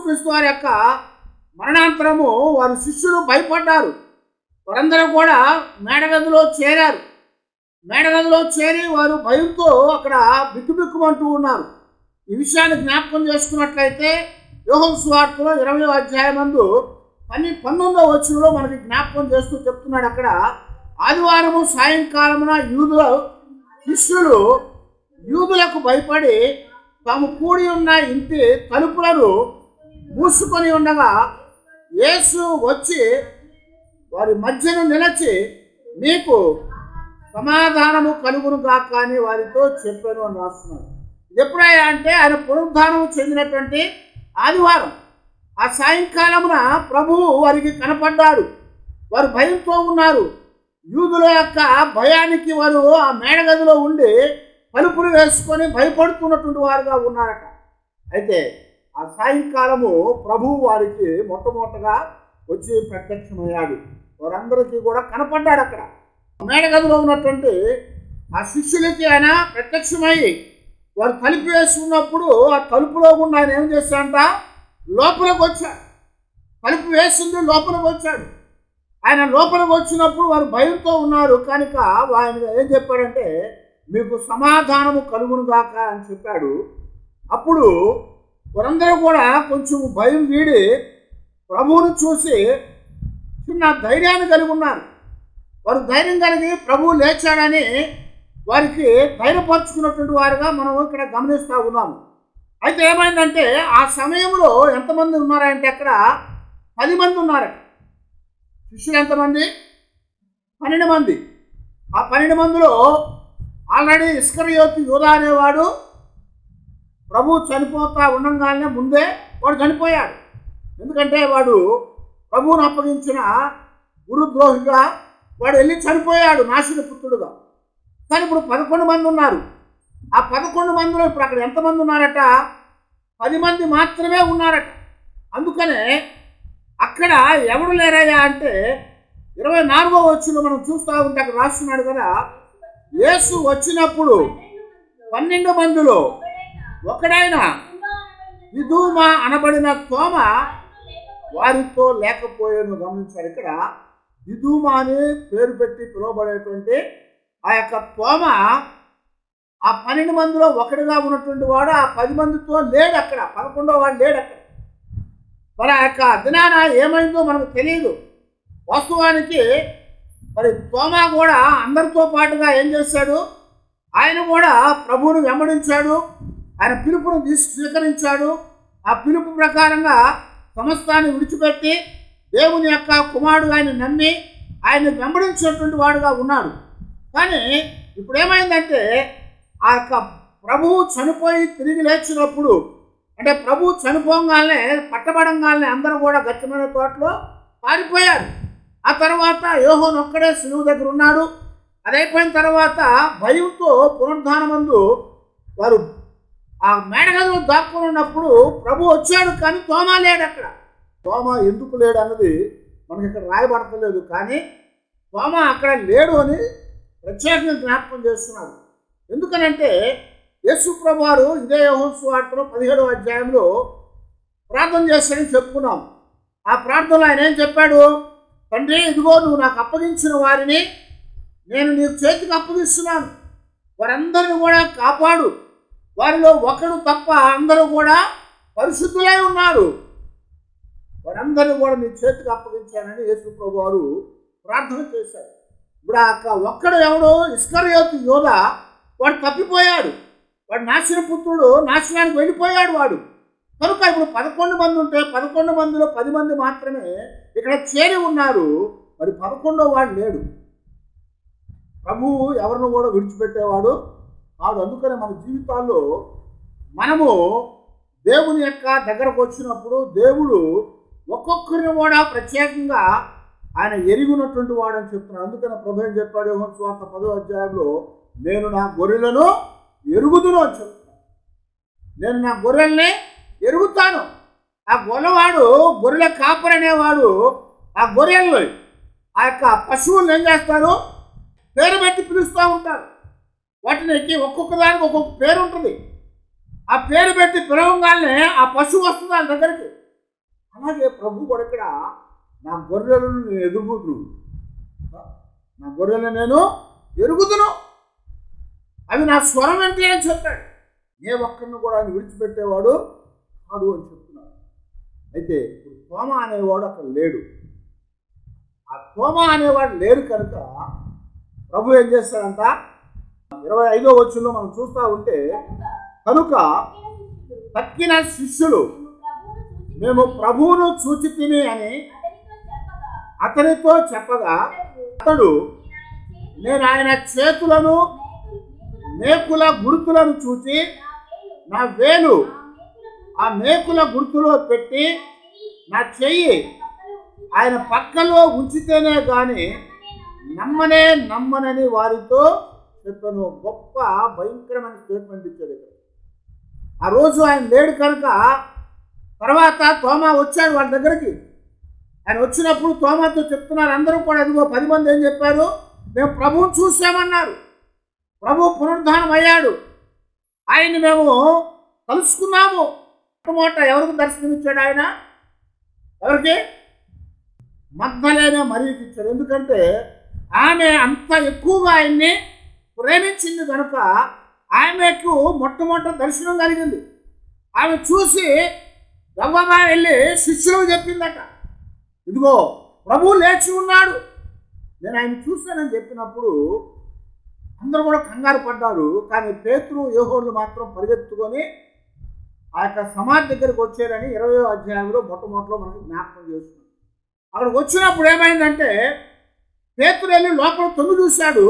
యేసుక్రీస్తు వారి యొక్క మరణాంతరము వారి శిష్యులు భయపడ్డారు. వారందరూ కూడా మేడగదిలో చేరారు. మేడగదిలో చేరి వారు భయంతో అక్కడ బిక్కుబిక్కుమంటూ ఉన్నారు. ఈ విషయాన్ని జ్ఞాపకం చేసుకున్నట్లయితే యోహాను సువార్తలో 20వ అధ్యాయమందు 19వ వచనంలో మనకి జ్ఞాపకం చేస్తూ చెప్తున్నాడు. అక్కడ ఆదివారము సాయంకాలమున యూదుల శిష్యులు యూదులకు భయపడి తాము కూడి ఉన్న ఇంటి తలుపులను మూసుకొని ఉండగా యేసు వచ్చి వారి మధ్యను నిలిచి మీకు సమాధానము కలుగును గాక అని వారితో చెప్పాను అని రాస్తున్నాడు. ఇది ఎప్పుడయ్యా అంటే ఆయన పునరుద్ధానం చెందినటువంటి ఆదివారం. ఆ సాయంకాలమున ప్రభువు వారికి కనపడ్డాడు. వారు భయంతో ఉన్నారు. యూదుల యొక్క భయానికి వారు ఆ మేడగదిలో ఉండి తలుపులు వేసుకొని భయపడుతున్నటువంటి వారుగా ఉన్నారట. అయితే ఆ సాయంకాలము ప్రభువు వారికి మొట్టమొదటగా వచ్చి ప్రత్యక్షమయ్యాడు. వారందరికీ కూడా కనపడ్డాడు. అక్కడ మేడగదిలో ఉన్నటువంటి ఆ శిష్యులకి ఆయన ప్రత్యక్షమై వారు తలుపు వేసుకున్నప్పుడు ఆ తలుపులో ఉన్న ఆయన ఏం చేశాడంట, లోపలికి వచ్చాడు. తలుపు వేసింది లోపలికి వచ్చాడు. ఆయన లోపలికి వచ్చినప్పుడు వారు భయంతో ఉన్నారు కనుక ఆయన ఏం చెప్పాడంటే మీకు సమాధానము కలుగును గాక అని చెప్పాడు. అప్పుడు వారందరూ కూడా కొంచెం భయం వీడి ప్రభువును చూసి చిన్న ధైర్యాన్ని కలిగి ఉన్నారు. వారు ధైర్యం కలిగి ప్రభువు లేచాడని వారికి ధైర్యపరుచుకున్నటువంటి వారుగా మనం ఇక్కడ గమనిస్తూ ఉన్నాము. అయితే ఏమైందంటే ఆ సమయంలో ఎంతమంది ఉన్నారంటే అక్కడ 10 మంది ఉన్నారట. శిష్యులు ఎంతమంది? 12 మంది. ఆ 12 మందిలో ఆల్రెడీ ఇస్కరియోతు యూదా అనేవాడు ప్రభు చనిపోతా ఉండగానే ముందే వాడు చనిపోయాడు. ఎందుకంటే వాడు ప్రభువును అప్పగించిన గురుద్రోహిగా వాడు వెళ్ళి చనిపోయాడు, నాశన పుత్రుడుగా. కానీ ఇప్పుడు 11 మంది ఉన్నారు. ఆ 11 మందిలో ఇప్పుడు అక్కడ ఎంతమంది ఉన్నారట? 10 మంది మాత్రమే ఉన్నారట. అందుకనే అక్కడ ఎవడు లేరయ్యా అంటే 24వ వచనంలో మనం చూస్తూ ఉంటే అక్కడ రాస్తున్నాడు కదా, యేసు వచ్చినప్పుడు 12 మందిలో ఒకడైన దిదుమ అనబడిన తోమ వారితో లేకపోయాను. గమనించారు. ఇక్కడ దిదుమ అని పేరు పెట్టి పిలువబడేటువంటి ఆ యొక్క తోమ ఆ 12 మందిలో ఒకటిగా ఉన్నటువంటి వాడు ఆ 10 మందితో లేడు. అక్కడ 11వ వాడు లేడు అక్కడ. మరి ఆ యొక్క దినాన ఏమైందో మనకు తెలియదు. వాస్తవానికి మరి తోమ కూడా అందరితో పాటుగా ఏం చేశాడు, ఆయన కూడా ప్రభువును వెంబడించాడు. ఆయన పిలుపును స్వీకరించాడు. ఆ పిలుపు ప్రకారంగా సమస్తాన్ని విడిచిపెట్టి దేవుని యొక్క కుమారుడు ఆయన నమ్మి ఆయన వెంబడించినటువంటి వాడుగా ఉన్నాడు. కానీ ఇప్పుడు ఏమైందంటే ఆ యొక్క ప్రభువు చనిపోయి తిరిగి లేచినప్పుడు, అంటే ప్రభువు చనిపోగానే పట్టబడంగానే అందరూ కూడా గచ్చమైన తోటలో పారిపోయారు. ఆ తర్వాత యోహాను ఒక్కడే సిలువ దగ్గర ఉన్నాడు. అదైపోయిన తర్వాత భయంతో పునరుద్ధానమందు వారు ఆ మేడగదిలో దాక్కుని ఉన్నప్పుడు ప్రభు వచ్చాడు. కానీ తోమ లేడు అక్కడ. తోమ ఎందుకు లేడు అన్నది మనకి ఇక్కడ రాయబడతలేదు. కానీ తోమ అక్కడ లేడు అని ప్రత్యేకంగా జ్ఞాపకం చేస్తున్నాడు. ఎందుకనంటే యేసు ప్రభు వారు ఇదే యోహాను సువార్తలో 17వ అధ్యాయంలో ప్రార్థన చేస్తాడని చెప్పుకున్నాం. ఆ ప్రార్థనలో ఆయన ఏం చెప్పాడు, తండ్రి ఇదిగో నువ్వు నాకు అప్పగించిన వారిని నేను నీ చేతికి అప్పగిస్తున్నాను. వారందరిని కూడా కాపాడు. వారిలో ఒకడు తప్ప అందరూ కూడా పరిశుద్ధులై ఉన్నారు. వారందరినీ కూడా నీ చేతికి అప్పగించానని యేసు ప్రభు వారు ప్రార్థన చేశారు. ఇప్పుడు ఆ ఒక్కడు ఎవడు, ఇస్కరియోతు యూదా, వాడు తప్పిపోయాడు. వాడు నాశన పుత్రుడు, నాశనానికి వెళ్ళిపోయాడు వాడు. కనుక ఇప్పుడు 11 మంది ఉంటే 11 మందిలో 10 మంది మాత్రమే ఇక్కడ చేరి ఉన్నారు. మరి 11వ వాడు లేడు. ప్రభువు ఎవరిని కూడా విడిచిపెట్టేవాడు కాదు. అందుకనే మన జీవితాల్లో మనము దేవుని యొక్క దగ్గరకు వచ్చినప్పుడు దేవుడు ఒక్కొక్కరిని కూడా ప్రత్యేకంగా ఆయన ఎరుగున్నటువంటి వాడు అని చెప్తున్నాడు. అందుకనే ప్రభు ఏం చెప్పాడు యోహాను సువార్త 10వ అధ్యాయంలో, నేను నా గొర్రెలను ఎరుగుదును అని చెప్తున్నాను. నేను నా గొర్రెల్ని ఎరుగుతాను. ఆ గొల్లవాడు గొర్రెల కాపరి అనేవాడు ఆ గొర్రెలు ఆ యొక్క పశువులను ఏం చేస్తారు, పేరు పెట్టి పిలుస్తూ ఉంటారు. వాటికి ఒక్కొక్క దానికి ఒక్కొక్క పేరు ఉంటుంది. ఆ పేరు పెట్టి పిలవగానే ఆ పశువు వస్తుంది వాళ్ళ దగ్గరికి. అలాగే ప్రభు కూడా ఇక్కడ నా గొర్రెలను నేను ఎదుగుదును, నా గొర్రెలను నేను ఎరుగుదును, అవి నా స్వరం ఏంటి అని చెప్పాడు. ఏ ఒక్కరిని కూడా ఆయన విడిచిపెట్టేవాడు కాడు అని చెప్తున్నాడు. అయితే ఇప్పుడు తోమ అనేవాడు అక్కడ లేడు. ఆ తోమ అనేవాడు లేడు కనుక ప్రభు ఏం చేస్తాడంట, 25వ వచనంలో మనం చూస్తూ ఉంటే, కనుక తక్కిన శిష్యులు మేము ప్రభువును చూచితిమి అని అతనితో చెప్పగా అతడు, నేను ఆయన చేతులను మేకుల గుర్తులను చూచి నా వేలు ఆ మేకుల గుర్తులో పెట్టి నా చెయ్యి ఆయన పక్కలో ఉంచితేనే కానీ నమ్మనని వారితో చెప్పాను. గొప్ప భయంకరమైన స్టేట్మెంట్ ఇచ్చాడు. ఆ రోజు ఆయన లేడు కనుక తర్వాత తోమా వచ్చాడు వాళ్ళ దగ్గరికి. ఆయన వచ్చినప్పుడు తోమాతో చెప్తున్నారు అందరూ కూడా, అదిగో 10 మంది ఏం చెప్పారు, మేము ప్రభువుని చూసామన్నారు, ప్రభు పునరుద్ధానం అయ్యాడు, ఆయన్ని మేము కలుసుకున్నాము. మొట్టమొదట ఎవరికి దర్శనమిచ్చాడు ఆయన? ఎవరికి? మగ్దలేనే మరియకి ఇచ్చాడు. ఎందుకంటే ఆమె అంత ఎక్కువగా ఆయన్ని ప్రేమించింది కనుక ఆమెకు మొట్టమొదట దర్శనం కలిగింది. ఆమె చూసి గవ్వగా వెళ్ళి శిష్యులకు చెప్పిందట, ఇదిగో ప్రభువు లేచి ఉన్నాడు, నేను ఆయన చూశానని చెప్పినప్పుడు అందరూ కూడా కంగారు పడ్డారు. కానీ పేతురు యోహోను మాత్రం పరిగెత్తుకొని ఆ యొక్క సమాధి దగ్గరికి వచ్చారని 20వ అధ్యాయంలో మొట్టమొదటిలో మనకు జ్ఞాపకం చేస్తున్నాం. అక్కడికి వచ్చినప్పుడు ఏమైందంటే పేతురు వెళ్ళి లోపల తొంగి చూశాడు,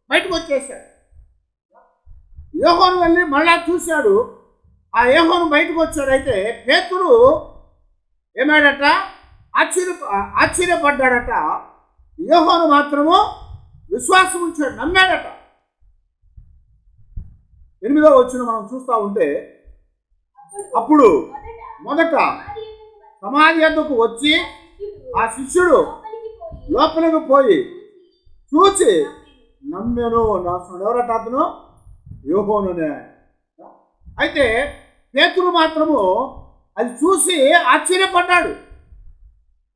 బయటకు వచ్చేసాడు. యోహోను వెళ్ళి మళ్ళా చూశాడు, ఆ యోహోను బయటకు వచ్చాడు. అయితే పేతురు ఏమాడట, ఆశ్చర్యపడ్డాడట. యోహోను మాత్రము విశ్వాసం ఉంచాడు, నమ్మాడట. 8వ వచనం మనం చూస్తూ ఉంటే, అప్పుడు మొదట సమాధి వద్దకు వచ్చి ఆ శిష్యుడు లోపలికి పోయి చూచి నమ్మెను. ఎవరట అతను? యోహోనునే. అయితే పేతురు మాత్రము అది చూసి ఆశ్చర్యపడ్డాడు.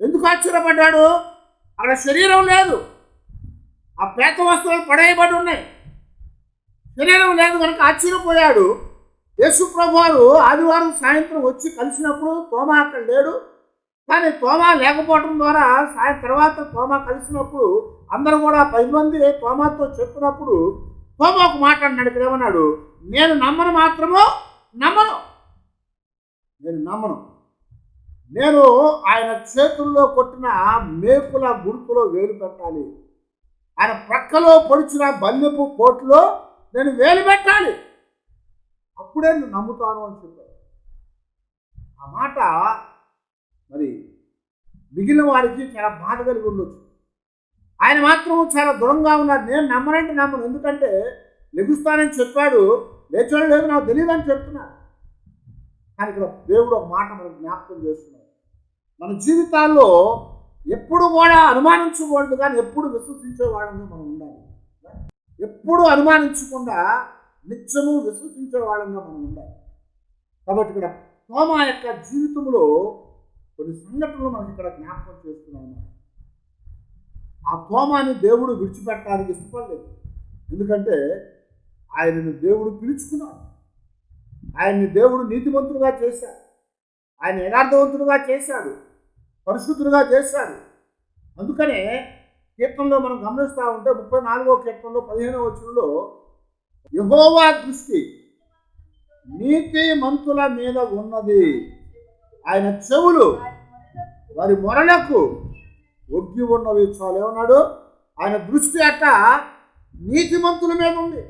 ఎందుకు ఆశ్చర్యపడ్డాడు? అక్కడ శరీరం లేదు, ఆ పేత వస్త్రాలు పడేయబడి ఉన్నాయి, శరీరం లేదు కనుక ఆశ్చర్యపోయాడు. యేసు ప్రభువారు ఆదివారం సాయంత్రం వచ్చి కలిసినప్పుడు తోమా అక్కడ లేడు. కానీ తోమా లేకపోవడం ద్వారా తర్వాత తోమా కలిసినప్పుడు అందరూ కూడా 10 మంది తోమాతో చెప్పినప్పుడు తోమా ఒక మాట అన్నాడు. ఇక్కడ ఏమన్నాడు? నేను నమ్మను, నేను ఆయన చేతుల్లో కొట్టిన మేకుల గుర్తులో వేలు పెట్టాలి, ఆయన ప్రక్కలో పొడిచిన బల్లెపు కోట్లో నేను వేలు పెట్టాలి, అప్పుడే నేను నమ్ముతాను అని చెప్పాడు. ఆ మాట మరి మిగిలిన వారికి చాలా బాధ కలిగి ఉండొచ్చు. ఆయన మాత్రం చాలా దృఢంగా ఉన్నారు. నేను నమ్మనంటే నమ్మను, ఎందుకంటే లెగుస్తానని చెప్పాడు, లేచాడు లేదు నాకు తెలియదు అని చెప్తున్నాడు. కానీ ఇక్కడ దేవుడు ఒక మాట మనకు జ్ఞాపకం చేస్తున్నాడు. మన జీవితాల్లో ఎప్పుడు కూడా అనుమానించకూడదు, కానీ ఎప్పుడు విశ్వసించేవాళ్ళంగా మనం ఉండాలి. ఎప్పుడు అనుమానించకుండా నిత్యము విశ్వసించేవాళ్ళంగా మనం ఉండాలి. కాబట్టి ఇక్కడ తోమా యొక్క జీవితంలో కొన్ని సంఘటనలు మనకి ఇక్కడ జ్ఞాపకం చేస్తున్నాము. ఆ తోమాని దేవుడు విడిచిపెట్టడానికి ఇష్టపడలేదు. ఎందుకంటే ఆయనను దేవుడు పిలుచుకున్నాడు, ఆయన్ని దేవుడు నీతిమంతుడుగా చేశాడు, ఆయన యథార్థవంతుడుగా చేశాడు, పరిశుద్ధుడుగా చేశాడు. అందుకనే కీర్తనలో మనం గమనిస్తూ ఉంటే 34వ కీర్తనలో 15వ వచనంలో, యెహోవా దృష్టి నీతిమంతుల మీద ఉన్నది, ఆయన చెవులు వారి మొరలకు ఒగ్గి ఉన్నవి. చాలు ఏమన్నాడు? ఆయన దృష్టి అట్ట నీతిమంతుల మీద ఉంది.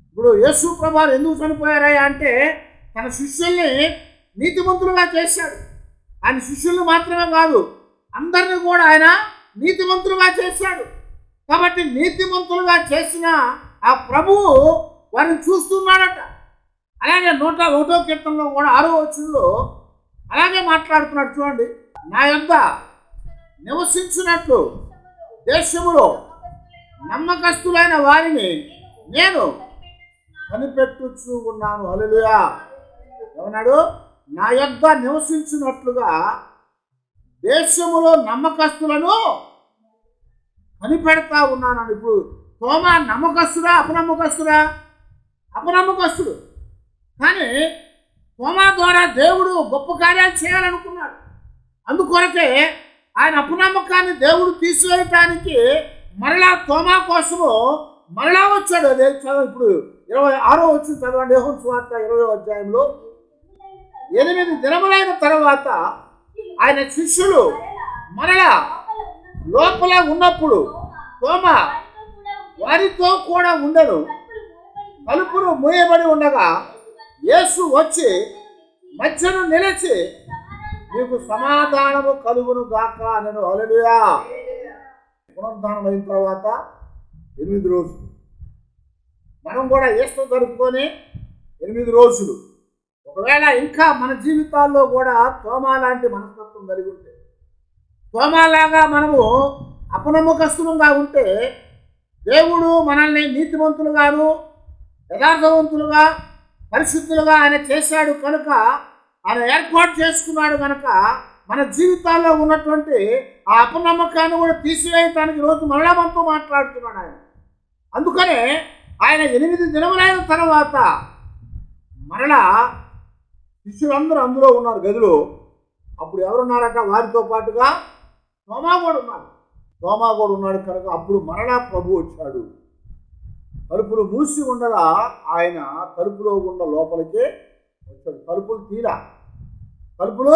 ఇప్పుడు యేసు ప్రభువారు ఎందుకు చనిపోయారయ్యా అంటే తన శిష్యుల్ని నీతిమంతులుగా చేశాడు. ఆయన శిష్యుల్ని మాత్రమే కాదు, అందరినీ కూడా ఆయన నీతిమంతులుగా చేశాడు. కాబట్టి నీతిమంతులుగా చేసిన ఆ ప్రభువు వారిని చూస్తున్నాడట. అలాగే 101వ కీర్తనలో కూడా 6వ వచనంలో అలాగే మాట్లాడుతున్నాడు. చూడండి, నా యొద్ద నివసించినట్లు దేశములో నమ్మకస్తులైన వారిని నేను కనిపెట్టుచూ ఉన్నాను. హల్లెలూయా. ఏమన్నాడు? నా యొద్ద నివసించినట్లుగా దేశములో నమ్మకస్తులను కనిపెడతా ఉన్నాను. ఇప్పుడు తోమా నమ్మకస్తుడా అపనమ్మకస్తుడా? అపనమ్మకస్తుడు. కానీ తోమా ద్వారా దేవుడు గొప్ప కార్యాలు చేయాలనుకున్నాడు. అందుకొరకే ఆయన అపనమ్మకాన్ని దేవుడు తీసివేయటానికి మరలా తోమా కోసము మరలా వచ్చాడు. అదే చదువు, ఇప్పుడు 26వ వచ్చిన చదవండి. యోహాను సువార్త 20వ అధ్యాయంలో 8 దినములైన తర్వాత ఆయన శిష్యులు మరలా లోపల ఉన్నప్పుడు తోమా వారితో కూడా ఉండను. తలుపులు మూయబడి ఉండగా యేసు వచ్చి మధ్యను నిలిచి మీకు సమాధానము కలుగును గాక అనెను. హల్లెలూయా. పునరుద్ధానం అయిన తర్వాత 8 రోజులు మనం కూడా ఈస్టర్ జరుపుకొని 8 రోజులు. ఒకవేళ ఇంకా మన జీవితాల్లో కూడా తోమా లాంటి మనస్తత్వం కలిగి ఉంటే, తోమాలాగా మనము అపనమ్మకస్తులుగా ఉంటే, దేవుడు మనల్ని నీతిమంతులుగాను యథార్థవంతులుగా పరిశుద్ధులుగా ఆయన చేశాడు కనుక, ఆయన ఏర్పాటు చేసుకున్నాడు కనుక మన జీవితాల్లో ఉన్నటువంటి ఆ అపనమ్మకాన్ని కూడా తీసివేయటానికి ఈరోజు మరలా మనతో మాట్లాడుతున్నాడు ఆయన. అందుకనే ఆయన 8 దినములైన తర్వాత మరలా శిష్యులందరూ అందులో ఉన్నారు గదిలో. అప్పుడు ఎవరున్నారట? వారితో పాటుగా తోమా కూడా ఉన్నాడు. తోమా కూడా ఉన్నాడు కనుక అప్పుడు మరలా ప్రభు వచ్చాడు. తలుపులు మూసి ఉండగా ఆయన తలుపులో గుండా లోపలికి వచ్చాడు. తలుపులు తీరా, తలుపులు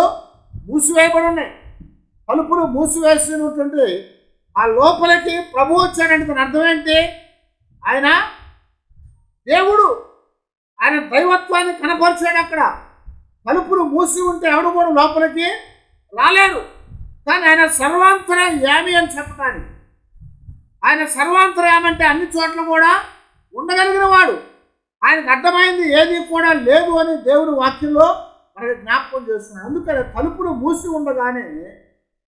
మూసివేయబడి ఉన్నాయి. తలుపులు మూసివేసినటువంటి ఆ లోపలికి ప్రభు వచ్చాడంటే దాని అర్థం ఏంటి? ఆయన దేవుడు, ఆయన దైవత్వాన్ని కనపరిచాడు. అక్కడ తలుపులు మూసి ఉంటే ఎవడు కూడా లోపలికి రాలేరు. కానీ ఆయన సర్వాంతర్యామి అని చెప్పడానికి, ఆయన సర్వాంతర్యామి అంటే అన్ని చోట్ల కూడా ఉండగలిగిన వాడు. ఆయనకు అర్థమైంది ఏది కూడా లేదు అని దేవుని వాక్యంలో మనకి జ్ఞాపకం చేస్తున్నాడు. అందుకని తలుపులు మూసి ఉండగానే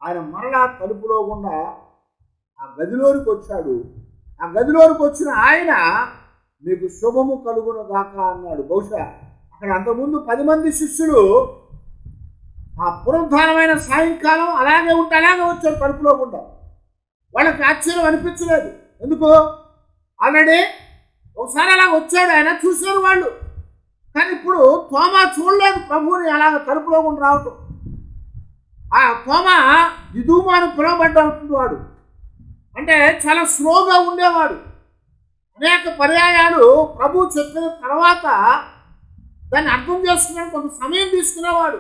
ఆయన మరలా తలుపులో గుండా ఆ గదిలోనికి వచ్చాడు. ఆ గదిలోనికి వచ్చిన ఆయన మీకు శుభము కలుగును గాక అన్నాడు. బహుశా అక్కడ అంతకుముందు 10 మంది శిష్యులు ఆ పునరుద్ధానమైన సాయంకాలం అలాగే ఉంటే అలాగే వచ్చారు తలుపులో గుండా. వాళ్ళకి ఆశ్చర్యం అనిపించలేదు. ఎందుకు? ఆల్రెడీ ఒకసారి అలా వచ్చాడు ఆయన, చూశారు వాళ్ళు. కానీ ఇప్పుడు తోమా చూడలేదు ప్రభువుని అలాగ తలుపులో గుండా రావటం. ఆ తోమా దిదుము అని పిలువబడ్డవాడు, అంటే చాలా స్లోగా ఉండేవాడు. అనేక పర్యాయాలు ప్రభు చెప్పిన తర్వాత దాన్ని అర్థం చేసుకున్నాడు, కొంత సమయం తీసుకునేవాడు.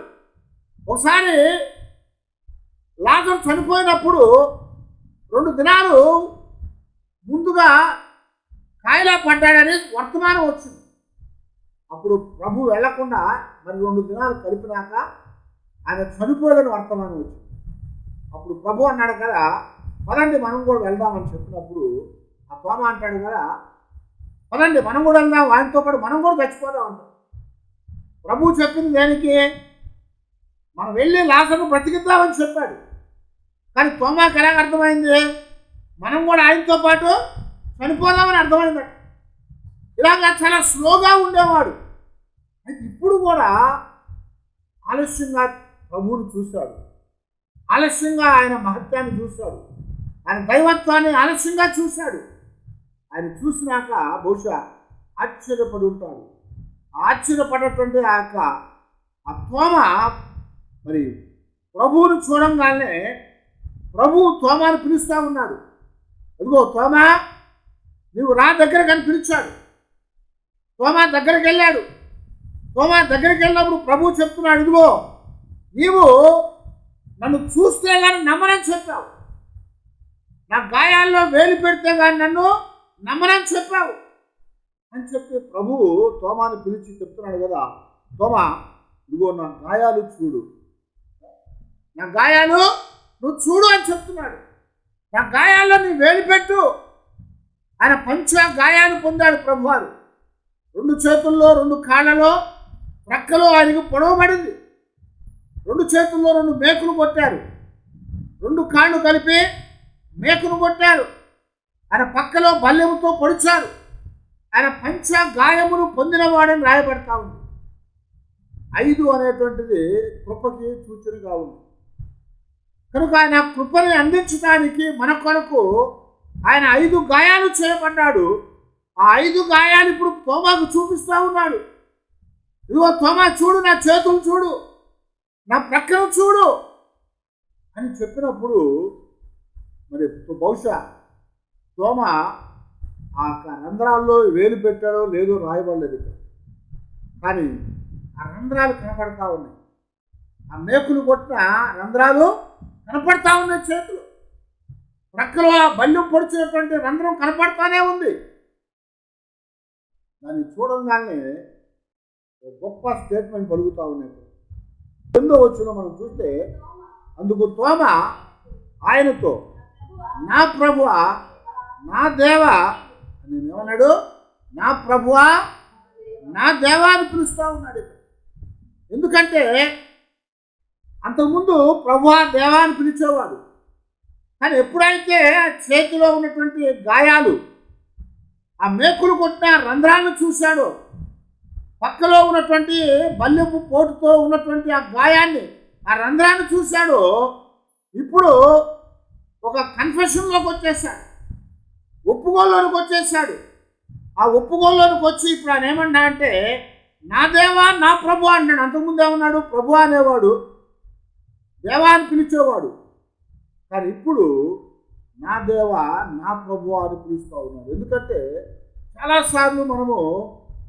ఒకసారి లాజరు చనిపోయినప్పుడు 2 దినాలు ముందుగా కాయలా పడ్డాడని వర్తమానం వచ్చింది. అప్పుడు ప్రభు వెళ్లకుండా మరి 2 దినాలు కలిపినాక ఆయన చనిపోయాడని వర్తమానం వచ్చింది. అప్పుడు ప్రభు అన్నాడు కదా, పదండి మనం కూడా వెళ్దామని చెప్పినప్పుడు ఆ తోమా అంటాడు కదా, పదండి మనం కూడా వెళ్దాం, ఆయనతో పాటు మనం కూడా చచ్చిపోదాం అంటాడు. ప్రభు చెప్పింది దేనికి? మనం వెళ్ళి లాజరును బ్రతికిద్దామని చెప్పాడు. కానీ తోమాకి ఎలాగ అర్థమైంది? మనం కూడా ఆయనతో పాటు చనిపోదామని అర్థమైందట. ఇలాగా చాలా స్లోగా ఉండేవాడు. అయితే ఇప్పుడు కూడా ఆలస్యంగా ప్రభువును చూశాడు, ఆలస్యంగా ఆయన మహత్యాన్ని చూశాడు, ఆయన దైవత్వాన్ని ఆలస్యంగా చూశాడు. ఆయన చూసినాక బహుశా ఆశ్చర్యపడి ఉంటాడు. ఆశ్చర్యపడేటువంటి ఆ తోమా మరి ప్రభువును చూడంగానే ప్రభువు తోమాను పిలుస్తూ ఉన్నాడు. అదిగో తోమా, నువ్వు రా దగ్గరకు అని పిలిచాడు. తోమా దగ్గరికి వెళ్ళాడు. తోమా దగ్గరికి వెళ్ళినప్పుడు ప్రభువు చెప్తున్నాడు, ఇదిగో నీవు నన్ను చూస్తే కానీ నమ్మనని చెప్పావు, నా గాయాల్లో వేలు పెడితే కానీ నన్ను నమ్మనని చెప్పావు అని చెప్పి ప్రభువు తోమాను పిలిచి చెప్తున్నాడు కదా, తోమా ఇదిగో నా గాయాలు చూడు, నా గాయాలు నువ్వు చూడు అని చెప్తున్నాడు. నా గాయాల్లో నీ వేలు పెట్టు. ఆయన పంచ గాయాలు పొందాడు ప్రభువారు. 2 చేతుల్లో 2 కాళ్ళలో ప్రక్కలో ఆయనకు పొడవబడింది. 2 చేతుల్లో 2 మేకులు కొట్టారు. 2 కాళ్ళు కలిపి మేకును కొట్టారు. ఆయన పక్కలో బల్లెముతో పొడిచారు. ఆయన పంచ గాయములు పొందినవాడని రాయబడతా ఉంది. 5 అనేటువంటిది కృపకి సూచనగా ఉంది. కనుక ఆయన కృపని అందించడానికి మన కొరకు ఆయన 5 గాయాలు చేయబడ్డాడు. ఆ 5 గాయాలు ఇప్పుడు తోమాకు చూపిస్తూ ఉన్నాడు. ఇదిగో తోమా, చూడు, నా చేతులు చూడు, నా ప్రక్కన చూడు అని చెప్పినప్పుడు మరి బహుశా తోమా ఆ రంధ్రాల్లో వేలు పెట్టాడో లేదో రాయబడలేదు ఇక్కడ. కానీ ఆ రంధ్రాలు కనపడతా ఉన్నాయి. ఆ మేకులు కొట్టిన రంధ్రాలు కనపడతా ఉన్నాయి. చేతులు ప్రక్కలో ఆ బల్యం పొడిచినటువంటి రంధ్రం కనపడతానే ఉంది. దాన్ని చూడంగానే గొప్ప స్టేట్మెంట్ పలుకుతా ఉన్నాయి. 8వ వచనంలో మనం చూస్తే, అందుకు తోమా ఆయనతో, నా ప్రభువా, నా దేవా అని ఏమన్నాడు? నా ప్రభువా, నా దేవా అని పిలుస్తూ ఉన్నాడు. ఎందుకంటే అంతకుముందు ప్రభువా, దేవా అని పిలిచేవాడు. కానీ ఎప్పుడైతే చేతిలో ఉన్నటువంటి గాయాలు, ఆ మేకులు కొట్టిన రంధ్రాలను చూశాడో, పక్కలో ఉన్నటువంటి బల్లెపు పోటుతో ఉన్నటువంటి ఆ గాయాన్ని, ఆ రంధ్రాన్ని చూశాడో, ఇప్పుడు ఒక కన్ఫెషన్లోకి వచ్చేసాడు, ఒప్పుకోల్లోనికి వచ్చేసాడు. ఆ ఒప్పుకోల్లోనికి వచ్చి ఇప్పుడు ఆయన ఏమన్నా అంటే, నా దేవా, నా ప్రభు అన్నాడు. అంతకుముందు ఏమన్నాడు? ప్రభు అనేవాడు, దేవా అని పిలిచేవాడు. కానీ ఇప్పుడు నా దేవా, నా ప్రభు అని పిలుస్తూ ఉన్నాడు. ఎందుకంటే చాలాసార్లు మనము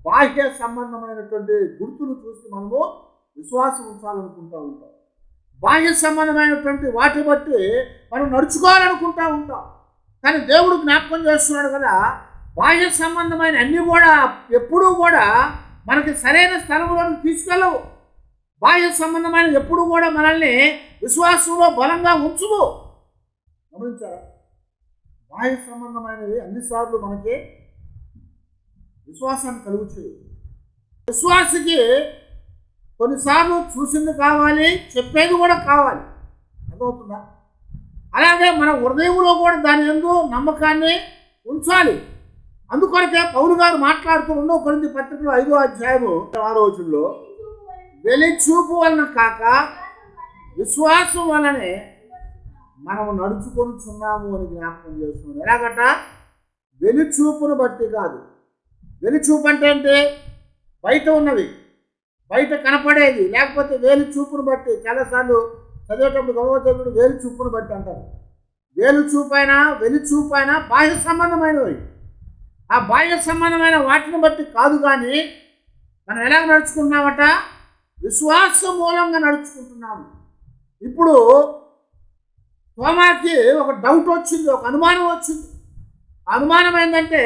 బాహ్య సంబంధమైనటువంటి గుర్తులు చూసి మనము విశ్వాసం ఉంచాలనుకుంటూ ఉంటాం. బాహ్య సంబంధమైనటువంటి వాటి బట్టి మనం నడుచుకోవాలనుకుంటూ ఉంటాం. కానీ దేవుడు జ్ఞాపకం చేస్తున్నాడు కదా, బాహ్య సంబంధమైన అన్నీ కూడా ఎప్పుడూ కూడా మనకి సరైన స్థలంలోకి తీసుకెళ్ళవు. బాహ్య సంబంధమైన ఎప్పుడు కూడా మనల్ని విశ్వాసంలో బలంగా ఉంచువు. గమనించారా? బాహ్య సంబంధమైనవి అన్నిసార్లు మనకి విశ్వాసాన్ని కలుగుతాయి. విశ్వాసికి కొన్నిసార్లు చూసింది కావాలి, చెప్పేది కూడా కావాలి. అర్థమవుతుందా? అలాగే మన హృదయంలో కూడా దాని యందు నమ్మకాన్ని ఉంచాలి. అందుకొరకే పౌలు గారు మాట్లాడుతూ 2 కొరింథీ పత్రికలో 5వ అధ్యాయము 6వ వచనంలో, వెలిచూపు వలన కాక విశ్వాసం వలనే మనము నడుచుకొనుచున్నాము అని జ్ఞాపకం చేస్తున్నాడు. ఎలాగట? వెలిచూపును బట్టి కాదు. వెలిచూపు అంటే ఏంటి? బయట ఉన్నవి, బయట కనపడేది. లేకపోతే వేలు చూపును బట్టి, చాలాసార్లు చదివేటప్పుడు గమనించేటప్పుడు వేలు చూపును బట్టి అంటారు. వేలు చూపైనా వెలి చూపైనా బాహ్య సంబంధమైనవి. ఆ బాహ్య సంబంధమైన వాటిని బట్టి కాదు. కానీ మనం ఎలా నడుచుకుంటున్నామట? విశ్వాసం మూలంగా నడుచుకుంటున్నాము. ఇప్పుడు తోమాకి ఒక డౌట్ వచ్చింది, ఒక అనుమానం వచ్చింది. ఆ అనుమానం ఏంటంటే,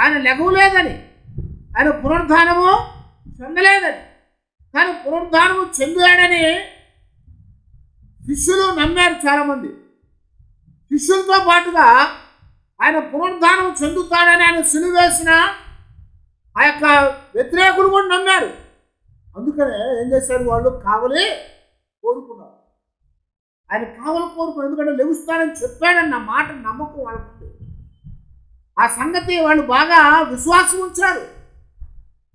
ఆయన లెగవలేదని, ఆయన పునరుద్ధానము చెందలేదని. కానీ పునరుద్ధానము చెందాడని శిష్యులు నమ్మారు చాలామంది. శిష్యులతో పాటుగా ఆయన పునరుద్ధానం చెందుతాడని ఆయన సిలువ వేసిన ఆ యొక్క వ్యతిరేకులు కూడా నమ్మారు. అందుకనే ఏం చేశారు? వాళ్ళు కావలి కోరుకున్నారు. ఆయన కావలి కోరుకున్నారు. ఎందుకంటే లెగుస్తానని చెప్పాడన్న మాట నమ్మకం వాళ్ళకు. ఆ సంగతి వాళ్ళు బాగా విశ్వాసం ఉంచారు.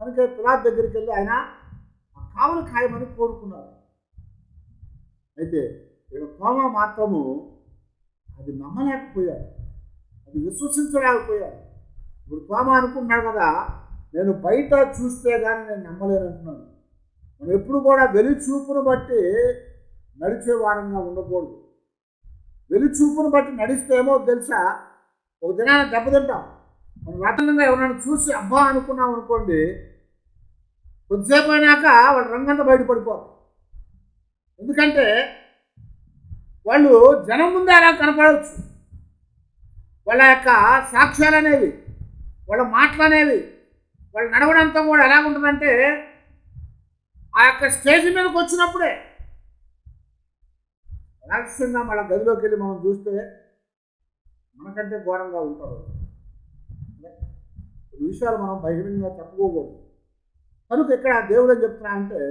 కనుక పిలాతు దగ్గరికి వెళ్ళి ఆయన కావలి ఖాయమని కోరుకున్నారు. అయితే ఇక్కడ తోమా మాత్రము అది నమ్మలేకపోయాడు, అది విశ్వసించలేకపోయాడు. ఇప్పుడు తోమా అనుకుంటున్నాడు కదా, నేను బయట చూస్తే కానీ నేను నమ్మలేనంటున్నాను. మనం ఎప్పుడు కూడా వెలిచూపును బట్టి నడిచే వారంగా ఉండకూడదు. వెలిచూపును బట్టి నడిస్తే ఏమో తెలుసా, ఒక దినాన్ని దెబ్బతింటాం. మనం రతంగా ఎవరైనా చూసి అబ్బా అనుకున్నాం అనుకోండి, కొద్దిసేపు అయినాక వాళ్ళ రంగంతా బయటపడిపోతాం. ఎందుకంటే వాళ్ళు జనం ముందే అలా కనపడవచ్చు. వాళ్ళ యొక్క సాక్ష్యాలు అనేవి, వాళ్ళ మాటలు అనేవి, వాళ్ళు నడవడంతా కూడా ఎలా ఉంటుందంటే, ఆ యొక్క స్టేజ్ మీదకి వచ్చినప్పుడే రహస్యంగా వాళ్ళ గదిలోకి వెళ్ళి మనం చూస్తే మనకంటే ఘోరంగా ఉంటారు. ఈ విషయాలు మనం బహిరంగంగా చెప్పుకోకూడదు. కనుక ఇక్కడ దేవుడు ఏం చెప్తున్నా అంటే,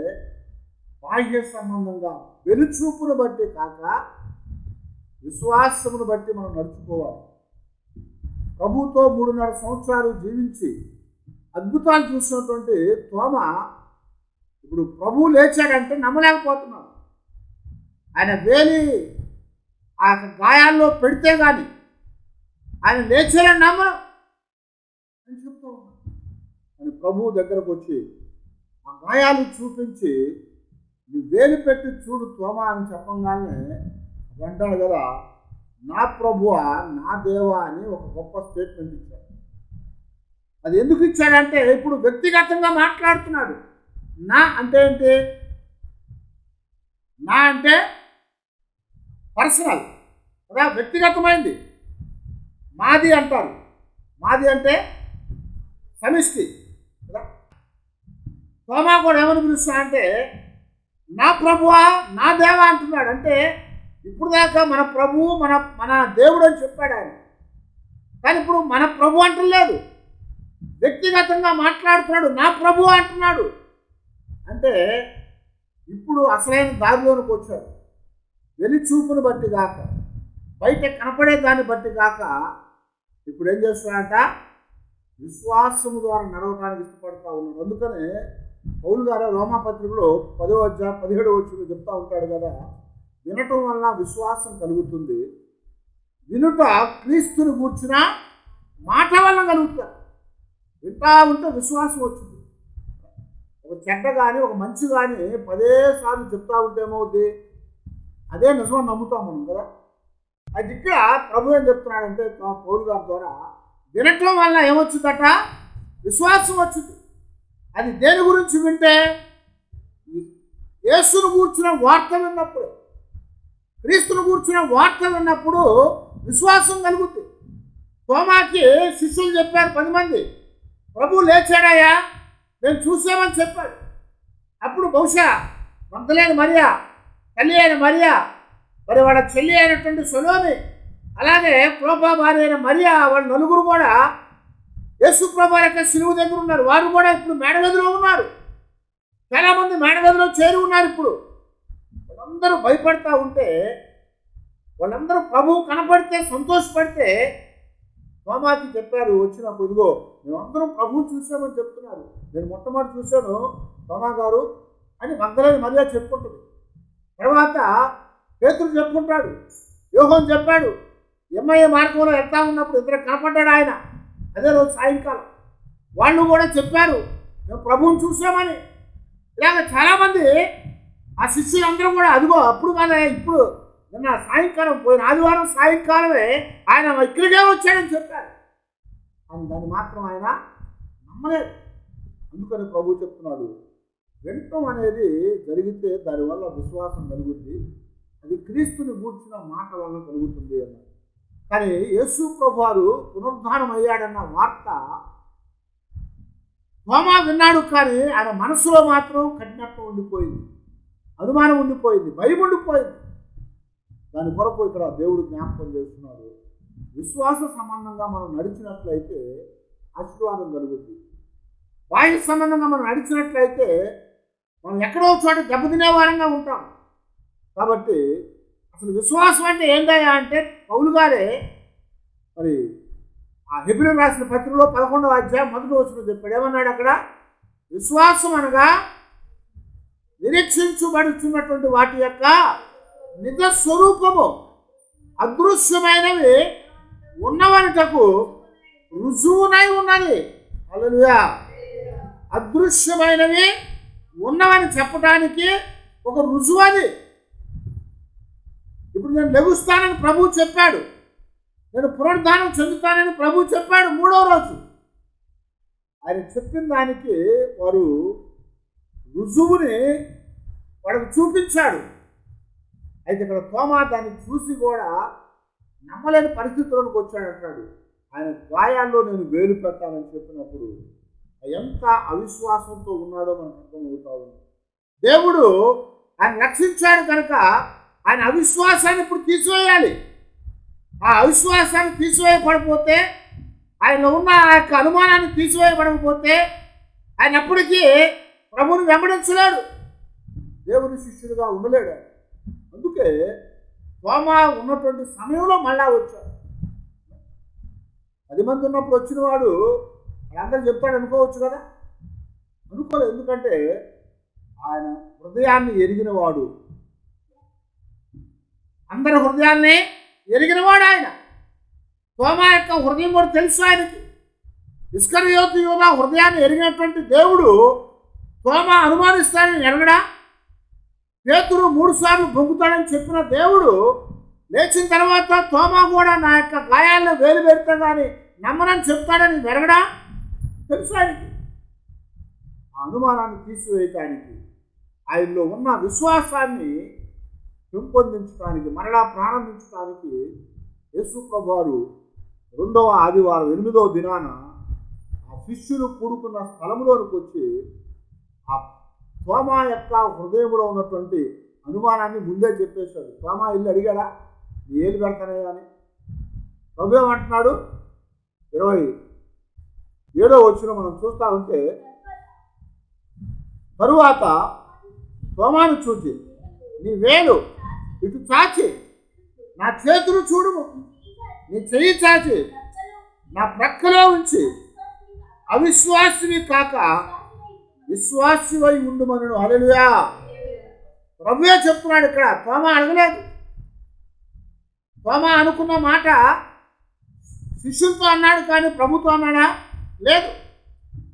బాహ్య సంబంధంగా వెలుచూపును బట్టి కాక విశ్వాసమును బట్టి మనం నడుచుకోవాలి. ప్రభుతో 3.5 సంవత్సరాలు జీవించి అద్భుతాలు చూసినటువంటి తోమా ఇప్పుడు ప్రభువు లేచాడంటే నమ్మలేకపోతున్నాడు. ఆయన వేలి ఆ గాయాల్లో పెడితే కానీ ఆయన లేచారని నమ్మరు అని చెప్తూ ఉన్నాను. అని ప్రభువు దగ్గరకు వచ్చి ఆ గాయాలు చూపించి నీ వేలు పెట్టి చూడు తోమా అని చెప్పంగానే అంటాడు కదా, నా ప్రభువా నా దేవా అని ఒక గొప్ప స్టేట్మెంట్ ఇచ్చాడు. అది ఎందుకు ఇచ్చాడంటే ఇప్పుడు వ్యక్తిగతంగా మాట్లాడుతున్నాడు. నా అంటే ఏంటి? నా అంటే పర్సనల్ కదా, వ్యక్తిగతమైంది. మాది అంటారు, మాది అంటే సమిష్టి కదా. తోమా కూడా ఏమని పిలుస్తా అంటే నా ప్రభువా నా దేవా అంటున్నాడు. అంటే ఇప్పుడు దాకా మన ప్రభువు మన మన దేవుడు అని చెప్పాడు ఆయన, కానీ ఇప్పుడు మన ప్రభు అంటలేదు, వ్యక్తిగతంగా మాట్లాడుతున్నాడు. నా ప్రభు అంటున్నాడు. అంటే ఇప్పుడు అసలైన దారిలోనికి వచ్చాడు. వెలిచూపును బట్టి కాక, బయట కనపడే దాన్ని బట్టి కాక ఇప్పుడు ఏం చేస్తున్నాడంట? విశ్వాసము ద్వారా నడవడానికి ఇష్టపడతా ఉన్నాడు. అందుకనే పౌలు గారు రోమాపత్రికలో 10వ అధ్యాయం 17వ వచనంలో చెప్తా ఉంటాడు కదా, వినటం వల్ల విశ్వాసం కలుగుతుంది, వినుట క్రీస్తుని గూర్చిన మాట వల్ల కలుగుతుంది. వింటా ఉంటే విశ్వాసం వచ్చింది. ఒక చెడ్డ కానీ ఒక మంచి కానీ 10 సార్లు చెప్తా ఉంటే ఏమవుద్ది? అదే నిజం నమ్ముతాం మనం కదా. అది ఇక్కడ ప్రభు ఏం చెప్తున్నాడంటే పౌలు గారి ద్వారా వినటం వల్ల ఏమొచ్చిందట? విశ్వాసం వచ్చింది. అది దేని గురించి వింటే? యేసును కూర్చున్న వార్త విన్నప్పుడు, క్రీస్తును కూర్చున్న వార్త విన్నప్పుడు విశ్వాసం కలుగుతుంది. తోమాకి శిష్యులు చెప్పారు 10 మంది, ప్రభు లేచాడయ్యా మేము చూసామని చెప్పాడు. అప్పుడు బహుశా మగ్దలేని మరియా, తల్లి అయిన మరియా, మరి వాళ్ళ చెల్లి అయినటువంటి సొలోమి, అలాగే క్లోపా భార్య అయిన మరియా, వాళ్ళ నలుగురు కూడా యేసు ప్రభు యొక్క శిలువ దగ్గర ఉన్నారు. వారు కూడా ఇప్పుడు మేడగదిలో ఉన్నారు. చాలామంది మేడగదిలో చేరి ఉన్నారు. ఇప్పుడు వాళ్ళందరూ భయపడతా ఉంటే, వాళ్ళందరూ ప్రభువు కనపడితే సంతోషపడితే తోమాకి చెప్పారు వచ్చినప్పుడు, ఇదిగో మేమందరం ప్రభువు చూసామని చెప్తున్నారు, నేను మొట్టమొదటి చూశాను తోమా గారు అని మగ్దలేని మరియా చెప్పుకుంటుంది. తర్వాత పేతురు చెప్పుకుంటాడు, యోహాను చెప్పాడు, ఎమ్మయ్య మార్గంలో వెళ్తా ఉన్నప్పుడు ఇద్దరు కనపడ్డాడు ఆయన అదే రోజు సాయంకాలం. వాళ్ళు కూడా చెప్పారు మేము ప్రభువుని చూసామని. ఇలాగ చాలామంది ఆ శిష్యులందరూ కూడా అదిగో అప్పుడు కానీ ఇప్పుడు నిన్న సాయంకాలం పోయిన ఆదివారం సాయంకాలమే ఆయన ఇక్కడికే వచ్చాడని చెప్పారు. అని దాన్ని మాత్రం ఆయన నమ్మలేదు. అందుకని ప్రభు చెప్తున్నాడు, వినటం అనేది జరిగితే దానివల్ల విశ్వాసం కలుగుతుంది, అది క్రీస్తుని గూర్చిన మాట వల్ల కలుగుతుంది అన్నారు. కానీ యేసు ప్రభు వారు పునరుద్ధానం అయ్యాడన్న వార్త తోమా విన్నాడు, కానీ ఆయన మనసులో మాత్రం కఠినత్వం ఉండిపోయింది, అనుమానం ఉండిపోయింది, భయం ఉండిపోయింది. దాని కొరకు ఇక్కడ దేవుడు జ్ఞాపకం చేస్తున్నాడు, విశ్వాస సంబంధంగా మనం నడిచినట్లయితే ఆశీర్వాదం కలుగుతుంది. బాహ్య సంబంధంగా మనం నడిచినట్లయితే మనం ఎక్కడో చోట దెబ్బతినే వారంగా ఉంటాం. కాబట్టి అసలు విశ్వాసం అంటే ఏందయ్యా అంటే పౌలు గారే మరి ఆ హెబ్రీయులకు రాసిన పత్రికలో 11వ అధ్యాయం 1వ వచనం చెప్పాడు. ఏమన్నాడు అక్కడ? విశ్వాసం అనగా నిరీక్షించబడుతున్నటువంటి వాటి యొక్క నిజ స్వరూపము, అదృశ్యమైనవి ఉన్నవనుటకు రుజువునై ఉన్నది. హల్లెలూయా. అదృశ్యమైనవి ఉన్నవని చెప్పడానికి ఒక రుజువు అది. ఇప్పుడు నేను లెగుస్తానని ప్రభువు చెప్పాడు, నేను పునరుద్ధానం చెందుతానని ప్రభువు చెప్పాడు 3వ రోజు. ఆయన చెప్పిన దానికి వారు రుజువుని వాడికి చూపించాడు. అయితే ఇక్కడ తోమా దాన్ని చూసి కూడా నమ్మలేని పరిస్థితుల్లోకి వచ్చాడు అంటాడు. ఆయన గాయాల్లో నేను వేలు పెట్టాలని చెప్పినప్పుడు ఎంత అవిశ్వాసంతో ఉన్నాడో మనకు అర్థమవుతా ఉంది. దేవుడు ఆయన రక్షించాడు కనుక ఆయన అవిశ్వాసాన్ని ఇప్పుడు తీసివేయాలి. ఆ అవిశ్వాసాన్ని తీసివేయబడిపోతే, ఆయనలో ఉన్న ఆ యొక్క అనుమానాన్ని తీసివేయబడకపోతే ఆయన ఎప్పటికీ ప్రభువుని వెంబడించలేడు, దేవుని శిష్యుడిగా ఉండలేడు. అందుకే తోమా ఉన్నటువంటి సమయంలో మళ్ళా వచ్చాడు. 10 మంది ఉన్నప్పుడు వచ్చిన వాడు వాళ్ళందరూ చెప్తాడు అనుకోవచ్చు కదా, అనుకోలేదు. ఎందుకంటే ఆయన హృదయాన్ని ఎరిగిన వాడు, అందరి హృదయాల్ని ఎరిగినవాడు ఆయన. తోమా యొక్క హృదయం కూడా తెలుసు ఆయనకి. ఇస్కరియోతు యూదా హృదయాన్ని ఎరిగినటువంటి దేవుడు తోమా అనుమానిస్తానని ఎరగడా? పేతురు 3 సార్లు బొంగుతాడని చెప్పిన దేవుడు లేచిన తర్వాత తోమా కూడా నా యొక్క గాయాల్లో వేలు పెడతా కానీ నమ్మనని చెప్తాడని ఎరగడా? తెలుసు ఆయనకి. ఆ అనుమానాన్ని తీసివేయటానికి, ఆయనలో ఉన్న విశ్వాసాన్ని పెంపొందించడానికి, మరలా ప్రారంభించడానికి యేసు ప్రభువారు 2వ ఆదివారం 8వ దినాన ఆ శిష్యులు కూడుకున్న స్థలంలోనికి వచ్చి ఆ తోమా యొక్క హృదయంలో ఉన్నటువంటి అనుమానాన్ని ముందే చెప్పేశాడు. తోమా ఇల్లు అడిగాడా, ఏలు పెడతానే అని? ప్రభు ఏమంటున్నాడు? 27వ వచనం మనం చూస్తా ఉంటే, తరువాత తోమాను చూచి నీ వేలు ఇటు చాచి నా చేతులు చూడుము, నీ చెయ్యి చాచి నా ప్రక్కలో ఉంచి అవిశ్వాసివి కాక విశ్వాసివై ఉండుమనను. హల్లెలూయా. ప్రభువే చెప్తున్నాడు ఇక్కడ. తోమా అడగలేదు. తోమా అనుకున్న మాట శిష్యులతో అన్నాడు కానీ ప్రభుతో అన్నాడా? లేదు.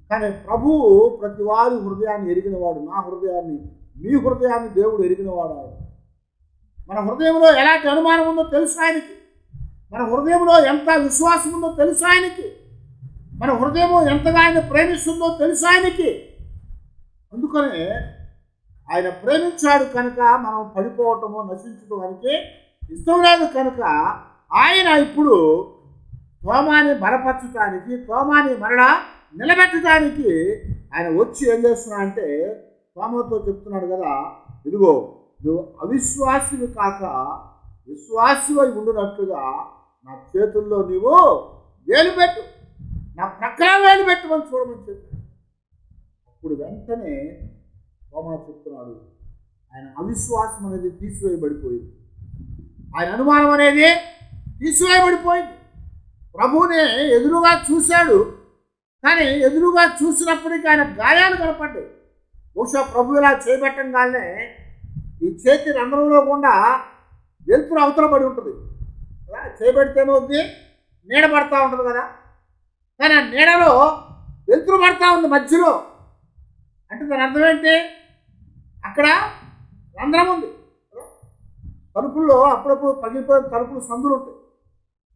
కానీ ప్రభువు ప్రతి వారి హృదయాన్ని ఎరిగినవాడు. నా హృదయాన్ని, మీ హృదయాన్ని దేవుడు ఎరిగినవాడు. ఆయన మన హృదయంలో ఎలాంటి అనుమానం ఉందో తెలుసు ఆయనకి. మన హృదయంలో ఎంత విశ్వాసం ఉందో తెలుసు ఆయనకి. మన హృదయం ఎంతగా ఆయన ప్రేమిస్తుందో తెలుసు ఆయనకి. అందుకనే ఆయన ప్రేమించాడు కనుక మనం పడిపోవటమో నశించడం ఆయనకి ఇష్టం లేదు. కనుక ఆయన ఇప్పుడు తోమాని బలపరచడానికి, తోమాని మరలా నిలబెట్టడానికి ఆయన వచ్చి ఏం చేస్తున్నా అంటే తోమాతో చెప్తున్నాడు కదా, ఇదిగో నువ్వు అవిశ్వాసివి కాక విశ్వాసివై ఉండునట్లుగా నా చేతుల్లో నీవు వేలు పెట్టు, నా ప్రక్కన వేలు పెట్టమని చూడమని చెప్పాడు. అప్పుడు వెంటనే తోమా చెప్తున్నాడు, ఆయన అవిశ్వాసం అనేది తీసివేయబడిపోయింది, ఆయన అనుమానం అనేది తీసివేయబడిపోయింది. ప్రభువుని ఎదురుగా చూశాడు కానీ ఎదురుగా చూసినప్పటికీ ఆయన గాయాలు కనపడ్డాయి. బహుశా ప్రభు ఇలా చేయబెట్టంగానే ఈ చేతి రంధ్రంలో గుండా వెలుతురు అవతల పడి ఉంటుంది కదా. చేయబెడితేమవుద్ది, నీడ పడతా ఉంటుంది కదా. కానీ ఆ నీడలో వెలుతురు పడతా ఉంది మధ్యలో. అంటే దాని అర్థం ఏంటి? అక్కడ రంధ్రం ఉంది. తలుపుల్లో అప్పుడప్పుడు పగిలిపోయిన తలుపులు సందులు ఉంటాయి.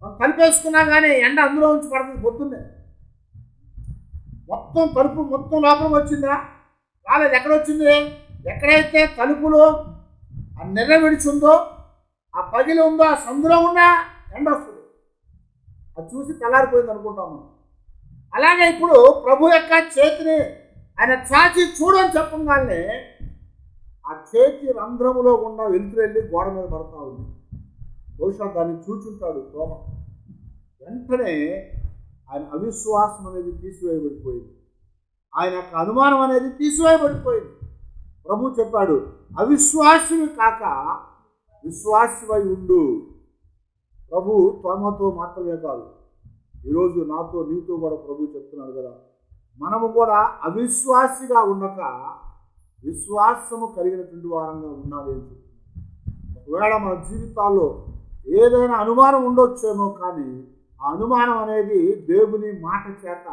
మనం తలుపేసుకున్నా కానీ ఎండ అందులో ఉంచి పడుతుంది. పొద్దున్నే మొత్తం తలుపు మొత్తం లోపలికి వచ్చిందా? రాలేదు. ఎక్కడొచ్చింది? ఎక్కడైతే తలుపులో ఆ నెర్ర విడిచిందో, ఆ పగిలి ఉందో, ఆ సందులో ఉన్న ఎండ వస్తుంది. అది చూసి తెల్లారిపోయింది అనుకుంటాం మనం. అలాగే ఇప్పుడు ప్రభు యొక్క చేతిని ఆయన చాచి చూడని చెప్పగానే ఆ చేతి రంధ్రములో గుండా వెలుతురు వెళ్ళి గోడ మీద పడతా ఉంది. బహుశా దాన్ని చూచుంటాడు తోమ. వెంటనే ఆయన అవిశ్వాసం అనేది తీసివేయబడిపోయింది, ఆయన యొక్క అనుమానం అనేది తీసివేయబడిపోయింది. ప్రభు చెప్పాడు, అవిశ్వాసివి కాక విశ్వాసివై ఉండు. ప్రభు తోమతో మాత్రమే కాదు, ఈరోజు నాతో నీతో కూడా ప్రభు చెప్తున్నాడు కదా, మనము కూడా అవిశ్వాసిగా ఉండక విశ్వాసము కలిగినటువంటి వారంగా ఉండాలి అని చెప్తున్నాడు. ఒకవేళ మన జీవితాల్లో ఏదైనా అనుమానం ఉండొచ్చేమో కానీ ఆ అనుమానం అనేది దేవుని మాట చేత,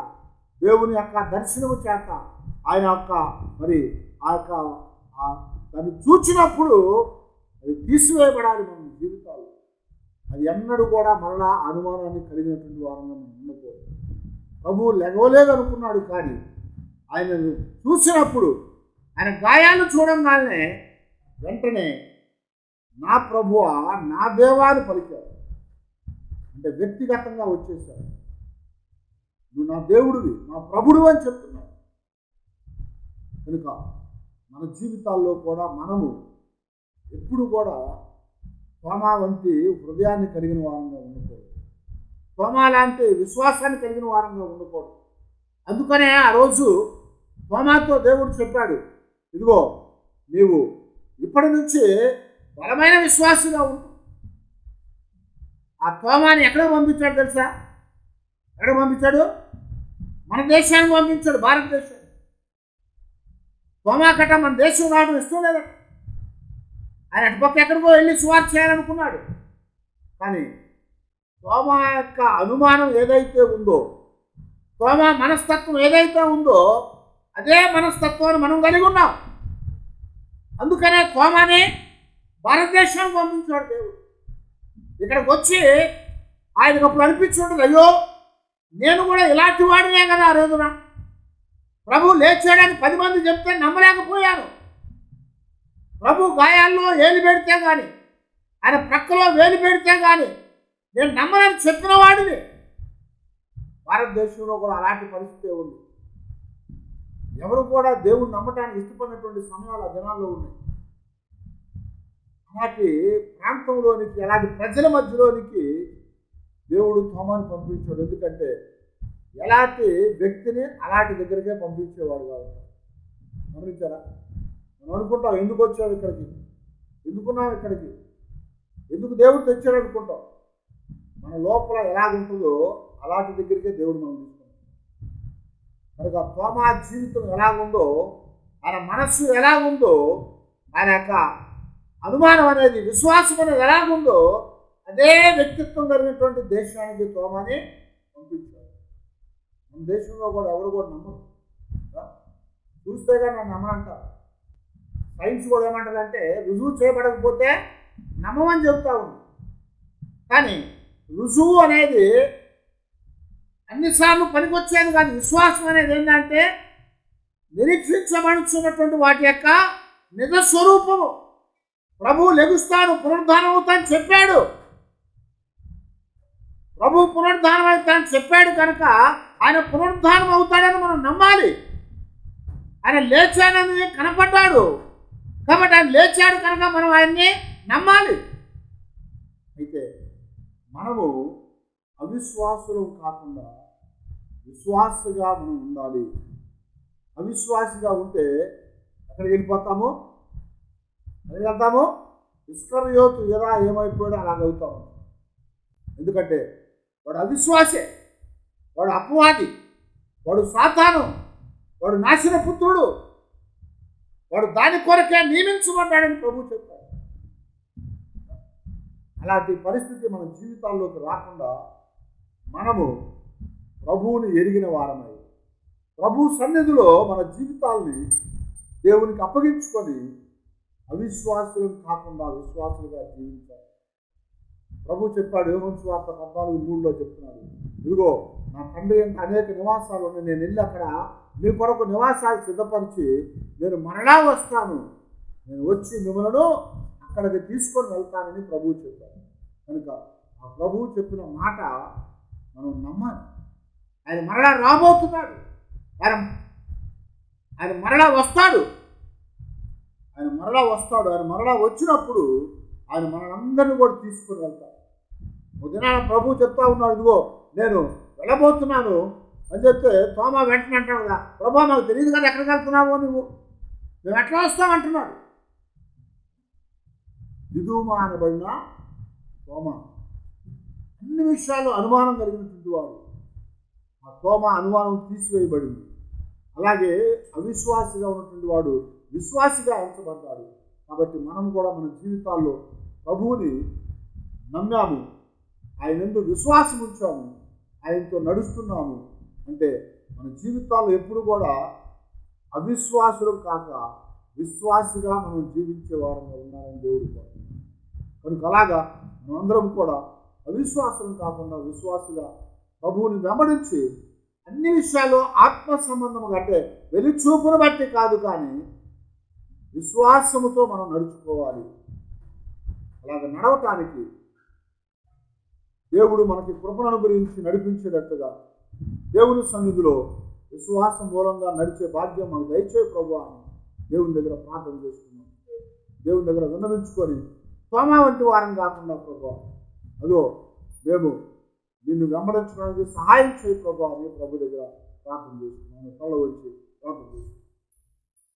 దేవుని యొక్క దర్శనము చేత, ఆయన యొక్క మరి ఆ యొక్క దాన్ని చూచినప్పుడు అది తీసివేయబడాలి మన జీవితాలు. అది ఎన్నడూ కూడా మరలా అనుమానాన్ని కలిగినటువంటి వారంగా మనం ఉండకూడదు. ప్రభువు లెగవలేదు అనుకున్నాడు కానీ ఆయనను చూసినప్పుడు, ఆయన గాయాలను చూడంగానే వెంటనే నా ప్రభువా, నా దేవాన్ని పలికాడు. అంటే వ్యక్తిగతంగా వచ్చేసాడు. నువ్వు నా దేవుడివి, నా ప్రభుడు అని చెప్తున్నాడు. కనుక మన జీవితాల్లో కూడా మనము ఎప్పుడు కూడా తోమా వంటి హృదయాన్ని కలిగిన వారంగా ఉండకూడదు. తోమా లాంటి విశ్వాసాన్ని కలిగిన వారంగా ఉండకూడదు. అందుకనే ఆ రోజు తోమాతో దేవుడు చెప్పాడు, ఇదిగో నీవు ఇప్పటి నుంచి బలమైన విశ్వాసంగా ఉండు. ఆ తోమాని ఎక్కడ పంపించాడు తెలుసా? ఎక్కడ పంపించాడు? మన దేశానికి పంపించాడు, భారతదేశానికి. తోమా కట్ట మన దేశం రావడం ఇష్టం లేదట. ఆయన అటుపక్క ఎక్కడికో వెళ్ళి సువార్త చేయాలనుకున్నాడు. కానీ తోమా యొక్క అనుమానం ఏదైతే ఉందో, తోమా మనస్తత్వం ఏదైతే ఉందో అదే మనస్తత్వాన్ని మనం కలిగి ఉన్నాం. అందుకనే తోమాని భారతదేశానికి పంపించాడు దేవుడు. ఇక్కడికి వచ్చి ఆయనకు అప్పుడు అనిపించుంటుంది, అయ్యో నేను కూడా ఇలాంటి వాడినే కదా ఆ రోజున. ప్రభు లేచాడని 10 మంది చెప్తే నమ్మలేకపోయాను. ప్రభు గాయాల్లో ఏలు పెడితే కానీ, ఆయన ప్రక్కలో వేలు పెడితే కానీ నేను నమ్మలని చెప్పిన వాడిని. భారతదేశంలో కూడా అలాంటి పరిస్థితి ఉంది. ఎవరు కూడా దేవుడు నమ్మటానికి ఇష్టపడినటువంటి సమయాలు ఆ దినాల్లో ఉన్నాయి. అలాంటి ప్రాంతంలోనికి, అలాంటి ప్రజల మధ్యలోనికి దేవుడు తోమాను పంపించాడు. ఎందుకంటే ఎలాంటి వ్యక్తిని అలాంటి దగ్గరికే పంపించేవాడు కాబట్టి. గమనించారా? మనం అనుకుంటాం, ఎందుకు వచ్చావు ఇక్కడికి, ఎందుకున్నావు ఇక్కడికి, ఎందుకు దేవుడు తెచ్చాడు అనుకుంటాం. మన లోపల ఎలాగుంటుందో అలాంటి దగ్గరికే దేవుడు మనం తీసుకుంటాం. కనుక తోమా జీవితం ఎలాగుందో, ఆయన మనస్సు ఎలాగుందో, ఆయన యొక్క అనుమానం అనేది, విశ్వాసం అనేది ఎలాగుందో అదే వ్యక్తిత్వం కలిగినటువంటి దేశానికి తోమాని పంపించాడు. మన దేశంలో కూడా ఎవరు కూడా నమ్మరు. చూస్తే కానీ నన్ను నమ్మనంటారు. సైన్స్ కూడా ఏమంటుందంటే రుజువు చేయబడకపోతే నమ్మమని చెబుతా ఉంది. కానీ రుజువు అనేది అన్నిసార్లు పనికొచ్చేది కాదు. విశ్వాసం అనేది ఏంటంటే నిరీక్షించబడుతున్నటువంటి వాటి యొక్క నిజ స్వరూపము. ప్రభు లెగుస్తాను, పునరుద్ధానం అవుతాను చెప్పాడు. ప్రభు పునరుద్ధానం అవుతాను చెప్పాడు కనుక ఆయన పునరుద్ధానం అవుతాడని మనం నమ్మాలి. ఆయన లేచాడని కనపడ్డాడు కాబట్టి ఆయన లేచాడు కనుక మనం ఆయన్ని నమ్మాలి. అయితే మనము అవిశ్వాసులం కాకుండా విశ్వాసగా మనం ఉండాలి. అవిశ్వాసిగా ఉంటే ఎక్కడికి వెళ్ళిపోతాము? ఎక్కడికి వెళ్తాము? ఇస్కరియోతు ఎలా ఏమైపోయాడో అలాగవుతాము. ఎందుకంటే వాడు అవిశ్వాసే, వాడు అపవాది, వాడు సాతాను, వాడు నాశన పుత్రుడు, వాడు దాని కొరకే నియమించబడ్డాడని ప్రభు చెప్పాడు. అలాంటి పరిస్థితి మన జీవితాల్లోకి రాకుండా మనము ప్రభువుని ఎరిగిన వారమై ప్రభు సన్నిధిలో మన జీవితాల్ని దేవునికి అప్పగించుకొని అవిశ్వాసులు కాకుండా విశ్వాసులుగా జీవించాలి. ప్రభు చెప్పాడు, యోహాను సువార్త 14:3 చెప్తున్నాడు, ఇదిగో నా తండ్రి యొక్క అనేక నివాసాలు ఉన్నాయి, నేను వెళ్ళి అక్కడ మీ కొరకు నివాసాలు సిద్ధపరిచి నేను మరలా వస్తాను, నేను వచ్చి మిమ్మల్ని అక్కడికి తీసుకొని వెళ్తానని ప్రభువు చెప్పాడు. కనుక ఆ ప్రభువు చెప్పిన మాట మనం నమ్మాలి. ఆయన మరలా రాబోతున్నాడు, ఆయన మరలా వస్తాడు, ఆయన మరలా వచ్చినప్పుడు ఆయన మనందరినీ కూడా తీసుకొని వెళ్తాడు. ఒక దినాన ప్రభు చెప్తా ఉన్నాడు, ఇదిగో నేను వెళ్ళబోతున్నాను అని చెప్తే తోమా వెంటనే అంటాడు కదా, ప్రభు మాకు తెలియదు కదా ఎక్కడికి వెళ్తున్నావో నువ్వు, మేము ఎట్లా వస్తామంటున్నాడు. దిదుమా అనబడిన తోమా అన్ని విషయాలు అనుమానం కలిగినటువంటి వాడు. ఆ తోమా అనుమానం తీసివేయబడింది. అలాగే అవిశ్వాసిగా ఉన్నటువంటి వాడు విశ్వాసిగా ఎంచబడ్డాడు. కాబట్టి మనం కూడా మన జీవితాల్లో ప్రభువుని నమ్మాము, ఆయన ఎందుకు విశ్వాసం ఉంచాము, ఆయనతో నడుస్తున్నాము అంటే మన జీవితాల్లో ఎప్పుడు కూడా అవిశ్వాసులు కాక విశ్వాసిగా మనం జీవించే వారంగా ఉన్నారని దేవుడు కోరుతున్నాడు. కనుక అలాగా మనందరం కూడా అవిశ్వాసం కాకుండా విశ్వాసిగా ప్రభువుని వెంబడించి అన్ని విషయాలు ఆత్మ సంబంధముగా, అంటే వెలుచూపును బట్టి కాదు కానీ విశ్వాసముతో మనం నడుచుకోవాలి. అలాగ నడవటానికి దేవుడు మనకి కృపను గురించి నడిపించేటట్టుగా దేవుని సన్నిధిలో విశ్వాసం మూలంగా నడిచే భాగ్యం మనకు దయచేయి ప్రభువా అని దేవుని దగ్గర ప్రార్థన చేసుకున్నాం. దేవుని దగ్గర విన్నవించుకొని తోమా వంటి వారం కాకుండా ప్రభువా, అదో మేము నిన్ను వెంబడించడానికి సహాయం చేయి ప్రభువా అని ప్రభు దగ్గర ప్రార్థన చేసుకున్నాను. తల వచ్చి ప్రార్థన చేసుకున్నాను.